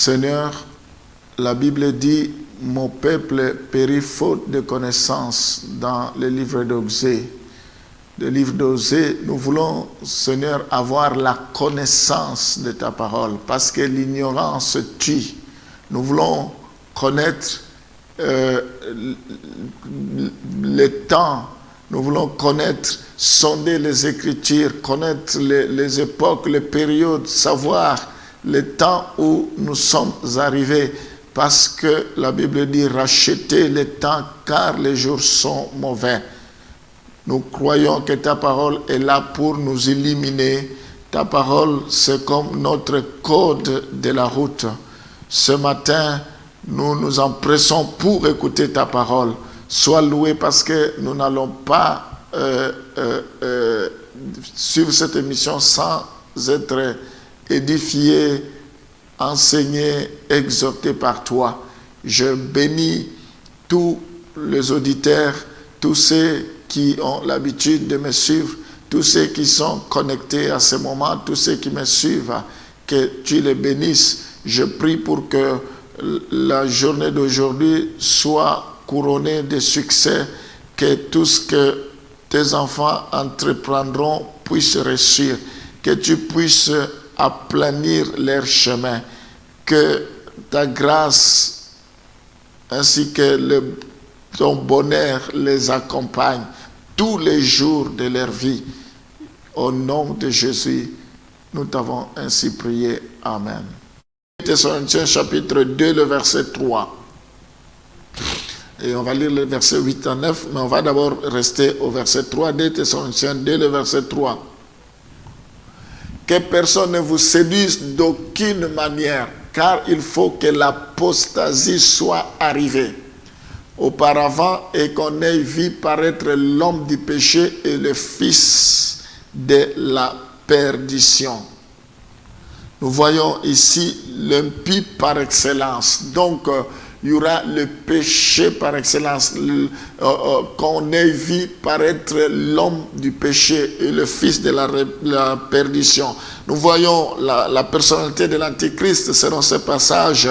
Seigneur, la Bible dit, mon peuple périt faute de connaissance dans le livre d'Osée. Le livre d'Osée, nous voulons, Seigneur, avoir la connaissance de ta parole, parce que l'ignorance tue. Nous voulons connaître le temps, nous voulons connaître, sonder les Écritures, connaître les époques, les périodes, savoir le temps où nous sommes arrivés, parce que la Bible dit racheter le temps car les jours sont mauvais. Nous croyons que ta parole est là pour nous illuminer. Ta parole, c'est comme notre code de la route. Ce matin, nous nous empressons pour écouter ta parole. Sois loué parce que nous n'allons pas suivre cette émission sans être édifiés, enseignés, exhortés par toi. Je bénis tous les auditeurs, tous ceux qui ont l'habitude de me suivre, tous ceux qui sont connectés à ce moment, tous ceux qui me suivent, que tu les bénisses. Je prie pour que la journée d'aujourd'hui soit couronnée de succès, que tout ce que tes enfants entreprendront puisse réussir, que tu puisses aplanir leur chemin, que ta grâce ainsi que ton bonheur les accompagne tous les jours de leur vie. Au nom de Jésus, nous t'avons ainsi prié. Amen. Thessaloniciens chapitre 2, le verset 3. Et on va lire le verset 8 à 9, mais on va d'abord rester au verset 3. 2 Thessaloniciens 2, le verset 3. Que personne ne vous séduise d'aucune manière, car il faut que l'apostasie soit arrivée auparavant et qu'on ait vu paraître l'homme du péché et le fils de la perdition. Nous voyons ici l'impie par excellence. Donc, il y aura le péché par excellence, qu'on ait vu paraître l'homme du péché et le fils de la perdition. Nous voyons la personnalité de l'Antichrist selon ce passage.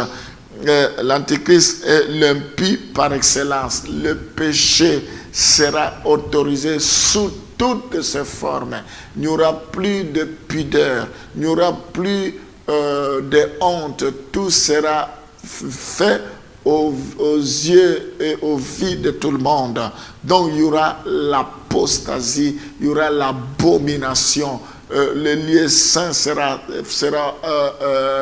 L'Antichrist est l'impie par excellence. Le péché sera autorisé sous toutes ses formes. Il n'y aura plus de pudeur, il n'y aura plus de honte. Tout sera fait aux yeux et aux vies de tout le monde. Donc il y aura l'apostasie, il y aura l'abomination. Le lieu saint sera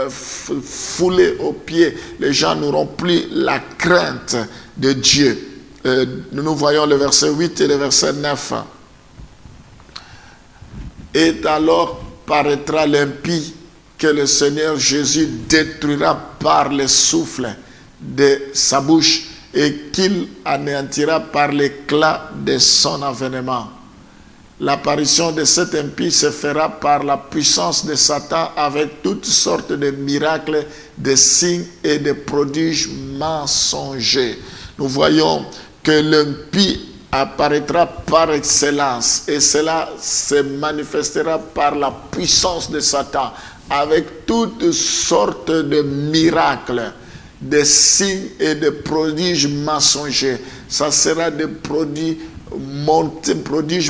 foulé aux pieds. Les gens n'auront plus la crainte de Dieu. Nous voyons le verset 8 et le verset 9. Et alors paraîtra l'impie que le Seigneur Jésus détruira par le souffle de sa bouche et qu'il anéantira par l'éclat de son avènement. L'apparition de cet impie se fera par la puissance de Satan avec toutes sortes de miracles, de signes et de prodiges mensongers. Nous voyons que l'impie apparaîtra par excellence et cela se manifestera par la puissance de Satan avec toutes sortes de miracles, de signes et de prodiges mensongers. Ça sera des prodiges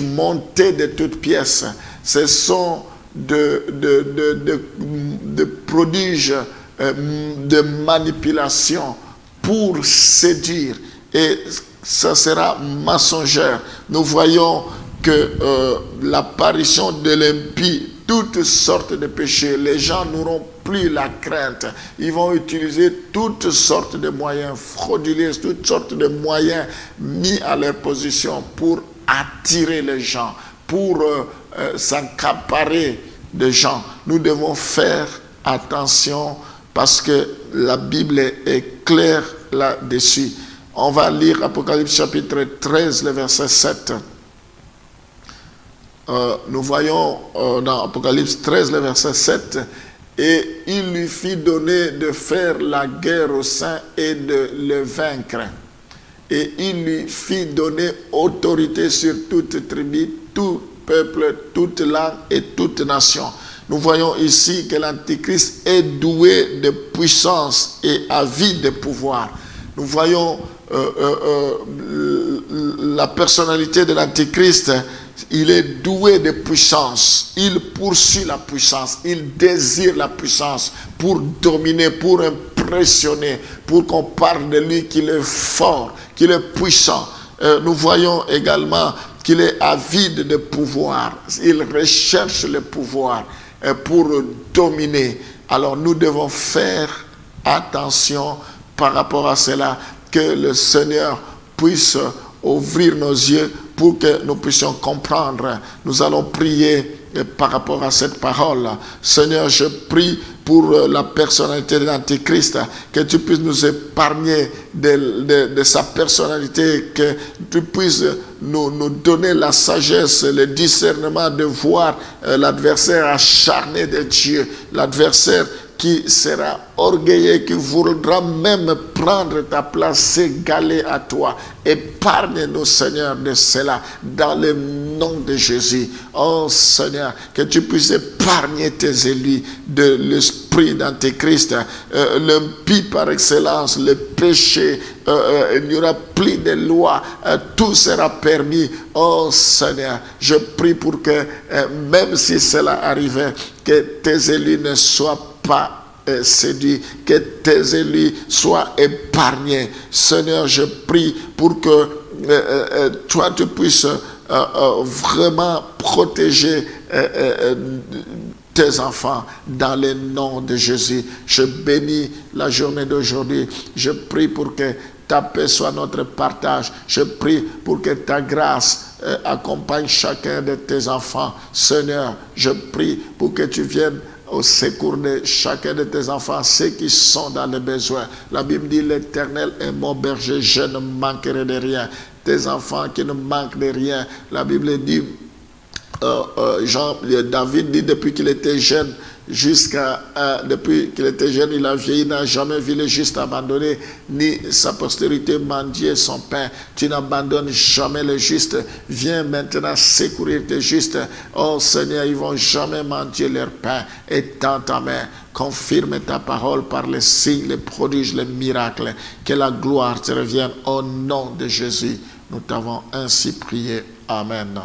montés de toutes pièces. Ce sont de prodiges de manipulation pour séduire. Et ça sera mensongère. Nous voyons que l'apparition de l'impie, toutes sortes de péchés, les gens n'auront plus la crainte. Ils vont utiliser toutes sortes de moyens frauduleux, toutes sortes de moyens mis à leur position pour attirer les gens, pour s'accaparer des gens. Nous devons faire attention parce que la Bible est claire là-dessus. On va lire Apocalypse chapitre 13, le verset 7. Nous voyons dans Apocalypse 13, le verset 7, et il lui fit donner de faire la guerre aux saints et de le vaincre. Et il lui fit donner autorité sur toute tribu, tout peuple, toute langue et toute nation. Nous voyons ici que l'Antéchrist est doué de puissance et avide de pouvoir. Nous voyons la personnalité de l'Antéchrist. Il est doué de puissance. Il poursuit la puissance. Il désire la puissance pour dominer, pour impressionner, pour qu'on parle de lui qu'il est fort, qu'il est puissant. Nous voyons également qu'il est avide de pouvoir. Il recherche le pouvoir pour dominer. Alors nous devons faire attention par rapport à cela, que le Seigneur puisse ouvrir nos yeux pour que nous puissions comprendre. Nous allons prier par rapport à cette parole. Seigneur, je prie pour la personnalité de l'Antéchrist, que tu puisses nous épargner de sa personnalité, que tu puisses nous donner la sagesse, le discernement de voir l'adversaire acharné de Dieu, l'adversaire qui sera orgueilleux, qui voudra même prendre ta place, s'égaler à toi. Épargne-nous, Seigneur, de cela, dans le nom de Jésus. Oh Seigneur, que tu puisses épargner tes élus de l'esprit d'Antéchrist, l'impie par excellence, le péché, il n'y aura plus de loi, tout sera permis. Oh Seigneur, je prie pour que, même si cela arrivait, que tes élus ne soient pas séduits, que tes élus soient épargnés. Seigneur, je prie pour que toi tu puisses vraiment protéger tes enfants dans le nom de Jésus. Je bénis la journée d'aujourd'hui. Je prie pour que ta paix soit notre partage. Je prie pour que ta grâce accompagne chacun de tes enfants. Seigneur, je prie pour que tu viennes au secours de chacun de tes enfants, ceux qui sont dans le besoin. La Bible dit, l'Éternel est mon berger, je ne manquerai de rien. Tes enfants qui ne manquent de rien. La Bible dit, David dit, depuis qu'il était jeune, depuis qu'il était jeune, il a vieilli, il n'a jamais vu le juste abandonné, ni sa postérité mendier son pain. Tu n'abandonnes jamais le juste. Viens maintenant secourir tes justes. Oh Seigneur, ils ne vont jamais mendier leur pain. Étends ta main. Confirme ta parole par les signes, les prodiges, les miracles. Que la gloire te revienne au nom de Jésus. Nous t'avons ainsi prié. Amen.